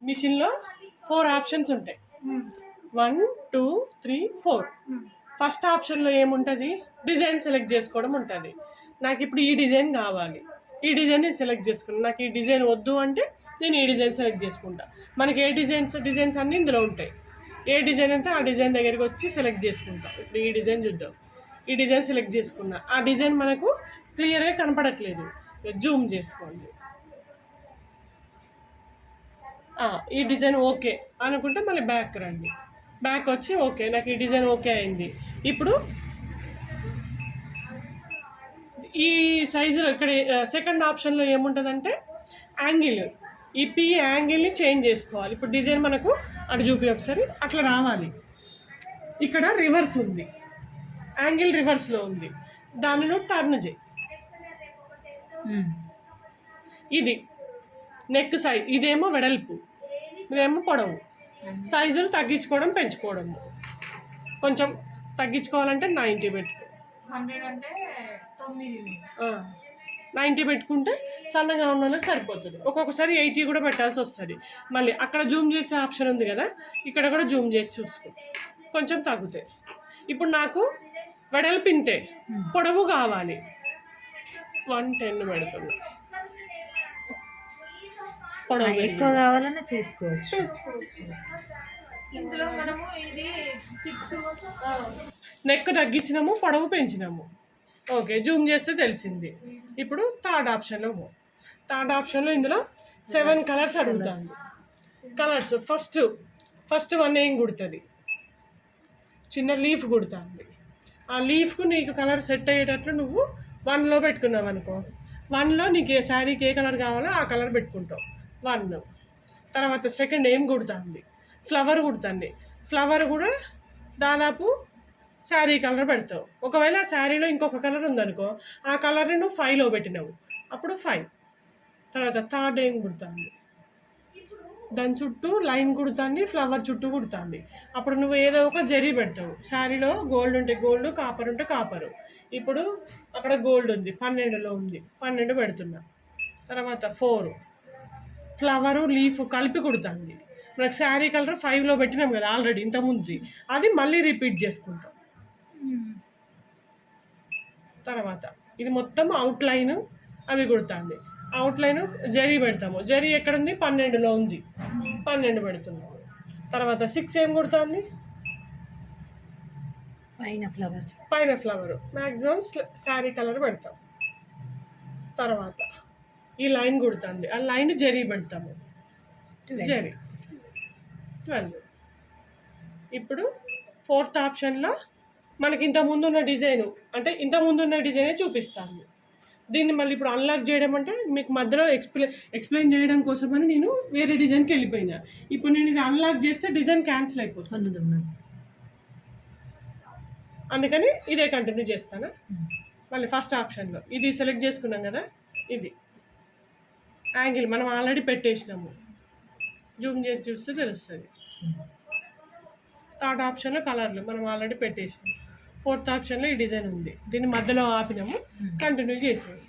మిషన్లో 4 ఆప్షన్స్ ఉంటాయి. 1 2 3 4. ఫస్ట్ ఆప్షన్లో ఏముంటుంది, డిజైన్ సెలెక్ట్ చేసుకోవడం ఉంటుంది. నాకు ఇప్పుడు ఈ డిజైన్ కావాలి, ఈ డిజైన్ నేను సెలెక్ట్ చేసుకున్నాను. నాకు ఈ డిజైన్ వద్దు అంటే నేను ఈ డిజైన్ సెలెక్ట్ చేసుకుంటా. మనకి ఏ డిజైన్స్ అన్నీ ఇందులో ఉంటాయి. ఏ డిజైన్ అంటే ఆ డిజైన్ దగ్గరికి వచ్చి సెలెక్ట్ చేసుకుంటా. ఇప్పుడు ఈ డిజైన్ చూద్దాం. ఈ డిజైన్ సెలెక్ట్ చేసుకున్నా. ఆ డిజైన్ మనకు క్లియర్గా కనపడట్లేదు, జూమ్ చేసుకోండి. ఈ డిజైన్ ఓకే అనుకుంటే మళ్ళీ బ్యాక్ రండి. బ్యాక్ వచ్చి ఓకే నాకు ఈ డిజైన్ ఓకే అయింది. ఇప్పుడు ఈ సైజులో ఇక్కడ సెకండ్ ఆప్షన్లో ఏముంటుందంటే యాంగిల్. ఈ పీ యాంగిల్ని చేంజ్ చేసుకోవాలి. ఇప్పుడు డిజైన్ మనకు అటు చూపి ఒకసారి అట్లా రావాలి. ఇక్కడ రివర్స్ ఉంది, యాంగిల్ రివర్స్లో ఉంది, దాన్ని నువ్వు టర్న్ చేయి. ఇది నెక్ సైజ్, ఇదేమో వెడల్పు, ఇదేమో పొడవు. సైజులు తగ్గించుకోవడం పెంచుకోవడం. కొంచెం తగ్గించుకోవాలంటే 90 పెట్టుకో. 90 పెట్టుకుంటే సన్నగా ఉన్న వాళ్ళకి సరిపోతుంది. ఒక్కొక్కసారి 80 కూడా పెట్టాల్సి వస్తుంది. మళ్ళీ అక్కడ జూమ్ చేసే ఆప్షన్ ఉంది కదా, ఇక్కడ కూడా జూమ్ చేసి చూసుకో, కొంచెం తగ్గుతాయి. ఇప్పుడు నాకు వెడల్పు ఇంతే, పొడవు కావాలి. 110 పెడుతుంది. పొడవు ఎక్కువ కావాలన్నా చేసుకోవచ్చు. ఇందులో మనము ఇది 6 నెక్ తగ్గించినాము, పొడవు పెంచినాము. ఓకే, జూమ్ చేస్తే తెలిసింది. ఇప్పుడు థర్డ్ ఆప్షన్లో థర్డ్ ఆప్షన్లో ఇందులో 7 కలర్స్ అడుగుతాను. కలర్స్ ఫస్ట్ 1 ఏం కుడుతుంది, చిన్న లీఫ్ కుడుతుంది. ఆ లీఫ్కు నీకు కలర్ సెట్ అయ్యేటట్లు నువ్వు 1లో పెట్టుకున్నావు అనుకో, 1లో నీకు ఏ శారీకి ఏ కలర్ కావాలో ఆ కలర్ పెట్టుకుంటావు. 1 తర్వాత సెకండ్ ఏం కుడుతుంది, ఫ్లవర్ కుడుతుంది. ఫ్లవర్ కూడా దాదాపు శారీ కలర్ పెడతావు. ఒకవేళ శారీలో ఇంకొక కలర్ ఉందనుకో, ఆ కలర్ని నువ్వు 5లో పెట్టినావు, అప్పుడు 5. తర్వాత థర్డ్ ఏం కుడుతుంది, దాని చుట్టూ లైన్ కుడుతుంది, ఫ్లవర్ చుట్టూ కుడుతుంది. అప్పుడు నువ్వు ఏదో ఒక జరీ పెడతావు. శారీలో గోల్డ్ ఉంటే గోల్డ్, కాపర్ ఉంటే కాపరు. ఇప్పుడు అక్కడ గోల్డ్ ఉంది, 12లో ఉంది, 12 పెడుతున్నా. తర్వాత 4 ఫ్లవరు లీఫ్ కలిపి కుడుతుంది. మనకు శారీ కలర్ 5లో పెట్టినాం కదా ఆల్రెడీ ఇంతకుముందు, అది మళ్ళీ రిపీట్ చేసుకుంటాం. తర్వాత ఇది మొత్తం అవుట్లైన్ అవి కుడుతుంది. అవుట్లైన్ జరీ పెడతాము. జరీ ఎక్కడుంది, 12లో ఉంది, 12 పెడుతున్నాము. తర్వాత 6 ఏం కుడుతుంది, పైన ఫ్లవర్ మ్యాక్సిమం శారీ కలర్ పెడతాం. తర్వాత ఈ లైన్ కుడుతుంది, ఆ లైన్ జరీ పెడతాము, జరీ 12. ఇప్పుడు ఫోర్త్ ఆప్షన్లో మనకి ఇంతకుముందున్న డిజైను, అంటే ఇంతకుముందున్న డిజైనే చూపిస్తాను. దీన్ని మళ్ళీ ఇప్పుడు అన్లాక్ చేయడం అంటే మీకు మధ్యలో ఎక్స్ప్లెయిన్ చేయడం కోసమని నేను వేరే డిజైన్కి వెళ్ళిపోయినా. ఇప్పుడు నేను ఇది అన్లాక్ చేస్తే డిజైన్ క్యాన్సిల్ అయిపోతుంది, అందుకని ఇదే కంటిన్యూ చేస్తాను. మళ్ళీ ఫస్ట్ ఆప్షన్లో ఇది సెలెక్ట్ చేసుకున్నాం కదా, ఇది యాంగిల్ మనం ఆల్రెడీ పెట్టేసినాము, జూమ్ చేసి చూస్తే తెలుస్తుంది. థర్డ్ ఆప్షన్లో కలర్లు మనం ఆల్రెడీ పెట్టేసినాము. ఫోర్త్ ఆప్షన్లో ఈ డిజైన్ ఉంది, దీన్ని మధ్యలో ఆపినాము, కంటిన్యూ చేసాము.